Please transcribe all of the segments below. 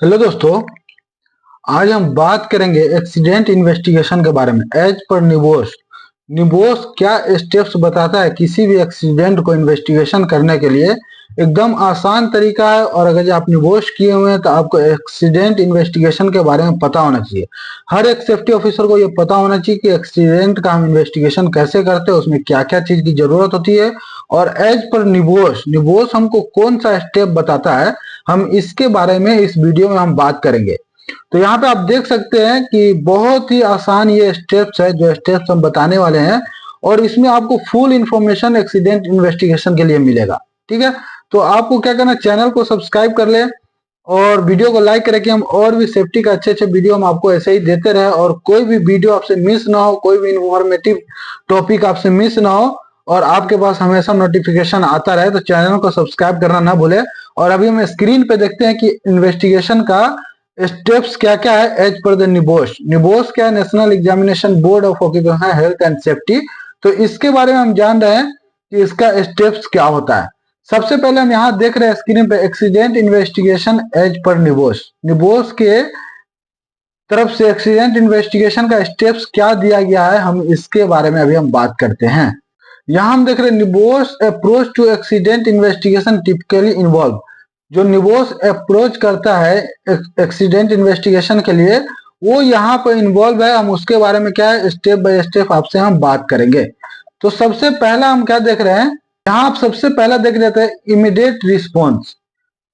Hello दोस्तों। आज हम बात करेंगे एक्सीडेंट इन्वेस्टिगेशन के बारे में। एज पर निबोस निबोस क्या स्टेप्स बताता है किसी भी एक्सीडेंट को इन्वेस्टिगेशन करने के लिए। एकदम आसान तरीका है और अगर आप निबोस किए हुए हैं तो आपको एक्सीडेंट इन्वेस्टिगेशन के बारे में पता होना चाहिए। हर एक सेफ्टी ऑफिसर को ये पता होना चाहिए कि एक्सीडेंट का हम इन्वेस्टिगेशन कैसे करते हैं, उसमें क्या क्या चीज की जरूरत होती है और एज पर निबोस निबोस हमको कौन सा स्टेप बताता है, हम इसके बारे में इस वीडियो में हम बात करेंगे। तो यहाँ पे आप देख सकते हैं कि बहुत ही आसान ये स्टेप्स है जो स्टेप्स हम बताने वाले हैं और इसमें आपको फुल इंफॉर्मेशन एक्सीडेंट इन्वेस्टिगेशन के लिए मिलेगा। ठीक है, तो आपको क्या करना है, चैनल को सब्सक्राइब कर ले और वीडियो को लाइक करें कि हम और भी सेफ्टी का अच्छे अच्छे वीडियो हम आपको ऐसे ही देते रहे और कोई भी वीडियो आपसे मिस ना हो, कोई भी इंफॉर्मेटिव टॉपिक आपसे मिस ना हो और आपके पास हमेशा नोटिफिकेशन आता रहे। तो चैनल को सब्सक्राइब करना ना भूले। और अभी हम स्क्रीन पे देखते हैं कि इन्वेस्टिगेशन का स्टेप्स क्या क्या है एज पर द निबोस। निबोस क्या है, national examination board of occupational health and safety. तो इसके बारे में हम जान रहे हैं कि इसका स्टेप्स क्या होता है। सबसे पहले हम यहाँ देख रहे हैं स्क्रीन पे एक्सीडेंट इन्वेस्टिगेशन एज पर निबोस। निबोस के तरफ से एक्सीडेंट इन्वेस्टिगेशन का स्टेप्स क्या दिया गया है, हम इसके बारे में अभी हम बात करते हैं। यहाँ हम देख रहे हैं NEBOSH approach to accident investigation typically involve. जो निबोस अप्रोच करता है एक्सीडेंट इन्वेस्टिगेशन के लिए वो यहाँ पर इन्वॉल्व है। हम उसके बारे में क्या है स्टेप बाय स्टेप आपसे हम बात करेंगे। तो सबसे पहला हम क्या देख रहे हैं, यहाँ आप सबसे पहला देख रहे थे इमीडिएट रिस्पॉन्स।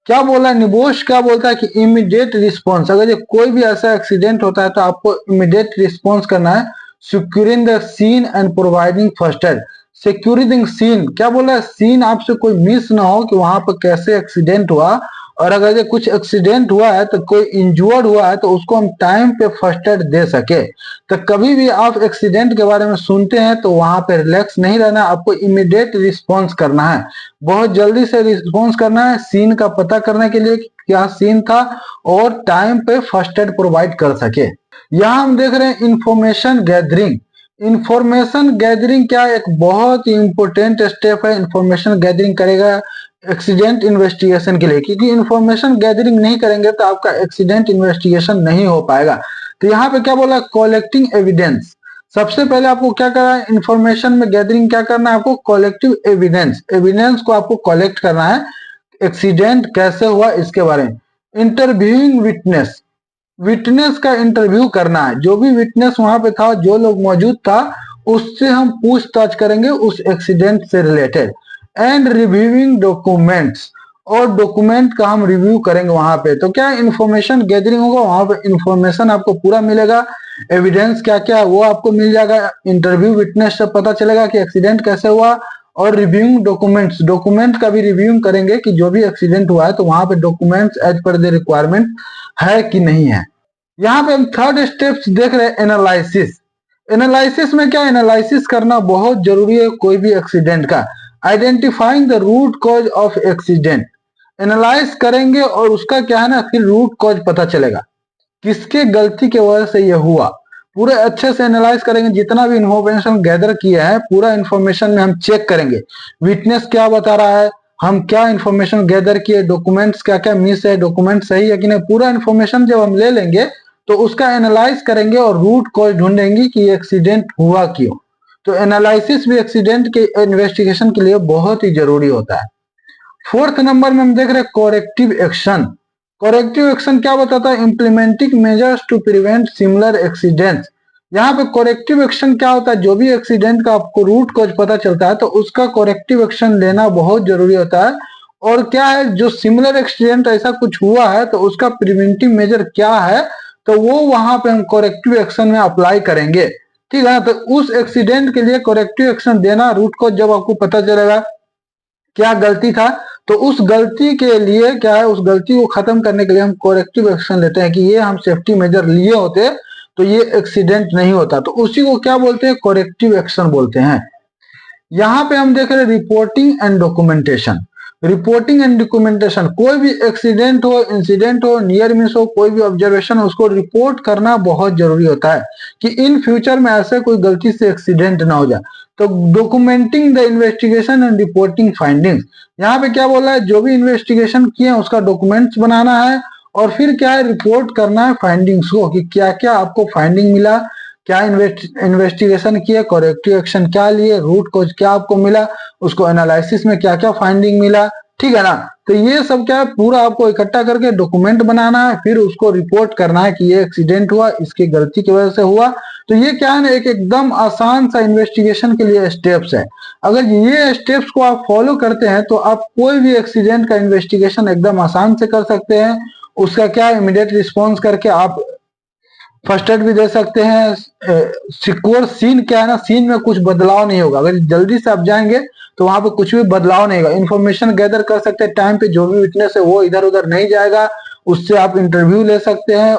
क्या बोला है निबोस, क्या बोलता है कि इमीडिएट रिस्पॉन्स। अगर ये कोई भी ऐसा एक्सीडेंट होता है तो आपको इमीडिएट रिस्पॉन्स करना है। Securing the scene and providing first aid. Securing scene क्या बोला है, सीन आपसे कोई मिस ना हो कि वहां पर कैसे एक्सीडेंट हुआ और अगर ये कुछ एक्सीडेंट हुआ है तो कोई इंजर्ड हुआ है तो उसको हम टाइम पे फर्स्ट एड दे सके। तो कभी भी आप एक्सीडेंट के बारे में सुनते हैं तो वहां पे रिलैक्स नहीं रहना, आपको इमीडिएट रिस्पॉन्स करना है। बहुत जल्दी से रिस्पॉन्स करना है सीन का पता करने के लिए क्या सीन था और टाइम पे फर्स्ट एड प्रोवाइड कर सके। यहाँ हम देख रहे हैं इंफॉर्मेशन गैदरिंग। इंफॉर्मेशन गैदरिंग क्या एक बहुत ही इंपॉर्टेंट स्टेप है। इंफॉर्मेशन गैदरिंग करेगा एक्सीडेंट इन्वेस्टिगेशन के लिए, क्योंकि इंफॉर्मेशन गैदरिंग नहीं करेंगे तो आपका एक्सीडेंट इन्वेस्टिगेशन नहीं हो पाएगा। तो यहाँ पे क्या बोला, कलेक्टिंग एविडेंस। सबसे पहले आपको क्या करना है, इंफॉर्मेशन में गैदरिंग क्या करना है, आपको कलेक्टिव एविडेंस। एविडेंस को आपको कलेक्ट करना है एक्सीडेंट कैसे हुआ इसके बारे में। इंटरव्यूइंग विटनेस, विटनेस का इंटरव्यू करना है। जो भी विटनेस वहां पे था, जो लोग मौजूद था, उससे हम पूछताछ करेंगे उस एक्सीडेंट से रिलेटेड। एंड रिव्यूइंग डॉक्यूमेंट्स, और डॉक्यूमेंट का हम रिव्यू करेंगे वहां पे। तो क्या इंफॉर्मेशन गैदरिंग होगा, वहां पे इंफॉर्मेशन आपको पूरा मिलेगा। एविडेंस क्या क्या है वो आपको मिल जाएगा। इंटरव्यू विटनेस से पता चलेगा कि एक्सीडेंट कैसे हुआ। और रिव्यूइंग डॉक्यूमेंट्स, डॉक्यूमेंट का भी रिव्यू करेंगे कि जो भी एक्सीडेंट हुआ है तो वहां पे documents as per the requirement है कि नहीं है। यहाँ पे हम थर्ड स्टेप्स देख रहे हैं एनालिसिस। एनालिसिस में क्या, एनालिसिस करना बहुत जरूरी है कोई भी एक्सीडेंट का। Identifying the root cause of accident, analyse करेंगे और उसका क्या है ना, फिर रूट कॉज पता चलेगा किसके गलती के वजह से यह हुआ। पूरे अच्छे से एनालाइज करेंगे, जितना भी इंफॉर्मेशन गैदर किया है पूरा इंफॉर्मेशन में हम चेक करेंगे विटनेस क्या बता रहा है, हम क्या इंफॉर्मेशन गैदर किए, डॉक्यूमेंट्स क्या क्या मिस है, डॉक्यूमेंट सही है कि नहीं। पूरा इंफॉर्मेशन जब हम ले लेंगे तो उसका एनालाइज करेंगे और रूट कॉज ढूंढेंगे कि एक्सीडेंट हुआ क्यों। तो एनालिसिस भी एक्सीडेंट के इन्वेस्टिगेशन के लिए बहुत ही जरूरी होता है। फोर्थ नंबर में हम देख रहे हैं कोरेक्टिव एक्शन। कोरेक्टिव एक्शन क्या बताता है, implementing measures to prevent similar accidents. यहाँ पे कोरेक्टिव एक्शन क्या होता है, जो भी एक्सीडेंट का आपको रूट कॉज पता चलता है तो उसका कोरेक्टिव एक्शन लेना बहुत जरूरी होता है। और क्या है, जो सिमिलर एक्सीडेंट ऐसा कुछ हुआ है तो उसका प्रिवेंटिव मेजर क्या है, तो वो वहां पे हम कोरेक्टिव एक्शन में अप्लाई करेंगे। ठीक है, तो उस एक्सीडेंट के लिए कोरेक्टिव एक्शन देना, रूट कॉज जब आपको पता चलेगा क्या गलती था तो उस गलती के लिए क्या है, उस गलती को खत्म करने के लिए हम कोरेक्टिव एक्शन लेते हैं कि ये हम सेफ्टी मेजर लिए होते तो ये एक्सीडेंट नहीं होता। तो उसी को क्या बोलते हैं, कोरेक्टिव एक्शन बोलते हैं। यहाँ पे हम देख रहे हैं reporting and documentation. Reporting and documentation, कोई भी एक्सीडेंट हो, इंसिडेंट हो, नियर मिस हो, कोई भी ऑब्जर्वेशन हो, उसको रिपोर्ट करना बहुत जरूरी होता है कि इन फ्यूचर में ऐसे कोई गलती से एक्सीडेंट ना हो जाए। तो documenting the investigation and reporting findings, यहाँ पे क्या बोला है, जो भी इन्वेस्टिगेशन किए हैं उसका डॉक्यूमेंट्स बनाना है और फिर क्या है, रिपोर्ट करना है फाइंडिंग्स को कि क्या क्या आपको फाइंडिंग मिला, क्या इन्वेस्टिगेशन किए, करेक्टिव एक्शन क्या लिए, रूट कॉज क्या आपको मिला, उसको एनालिसिस में क्या क्या फाइंडिंग मिला, ठीक है ना। तो ये सब क्या है, पूरा आपको इकट्ठा करके डॉक्यूमेंट बनाना है, फिर उसको रिपोर्ट करना है कि ये एक्सीडेंट हुआ, इसकी गलती की वजह से हुआ। तो ये क्या है ना, एक एकदम आसान सा इन्वेस्टिगेशन के लिए स्टेप्स है। अगर ये स्टेप्स को आप फॉलो करते हैं तो आप कोई भी एक्सीडेंट का इन्वेस्टिगेशन एकदम आसान से कर सकते हैं। उसका क्या है, इमीडिएट रिस्पॉन्स करके आप फर्स्ट एड भी दे सकते हैं। सिक्योर सीन क्या है ना, सीन में कुछ बदलाव नहीं होगा। अगर जल्दी से आप जाएंगे तो वहां पे कुछ भी बदलाव नहीं होगा। इन्फॉर्मेशन गैदर कर सकते हैं टाइम पे, जो भी विटनेस है वो इधर उधर नहीं जाएगा, उससे आप इंटरव्यू ले सकते हैं।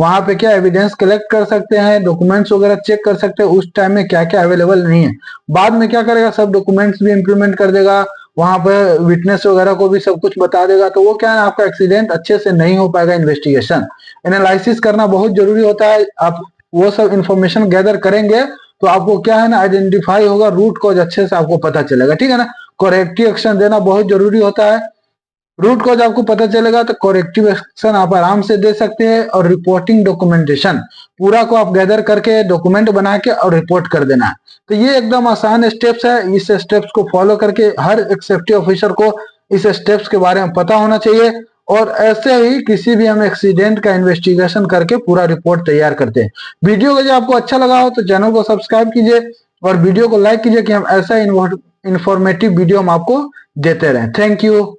वहां पे क्या एविडेंस कलेक्ट कर सकते हैं, डॉक्यूमेंट्स वगैरह चेक कर सकते हैं उस टाइम में क्या क्या अवेलेबल नहीं है। बाद में क्या करेगा, सब डॉक्यूमेंट्स भी इंप्लीमेंट कर देगा, वहां पे विटनेस वगैरह को भी सब कुछ बता देगा। तो वो क्या है, आपका एक्सीडेंट अच्छे से नहीं हो पाएगा। इन्वेस्टिगेशन एनालिसिस करना बहुत जरूरी होता है। आप वो सब इंफॉर्मेशन गैदर करेंगे तो आपको क्या है ना, आइडेंटिफाई होगा, रूट कॉज अच्छे से आपको पता चलेगा, ठीक है ना। करेक्टिव एक्शन देना बहुत जरूरी होता है। रूट कॉज आपको पता चलेगा तो करेक्टिव एक्शन आप आराम से दे सकते हैं। और रिपोर्टिंग डॉक्यूमेंटेशन पूरा को आप गैदर करके डॉक्यूमेंट बना के और रिपोर्ट कर देना है। तो ये एकदम आसान स्टेप्स है। इस स्टेप्स को फॉलो करके हर एक सेफ्टी ऑफिसर को इस स्टेप्स के बारे में पता होना चाहिए। और ऐसे ही किसी भी हम एक्सीडेंट का इन्वेस्टिगेशन करके पूरा रिपोर्ट तैयार करते हैं। वीडियो को जो आपको अच्छा लगा हो तो चैनल को सब्सक्राइब कीजिए और वीडियो को लाइक कीजिए कि हम ऐसा इन्फॉर्मेटिव वीडियो हम आपको देते रहें। Thank you.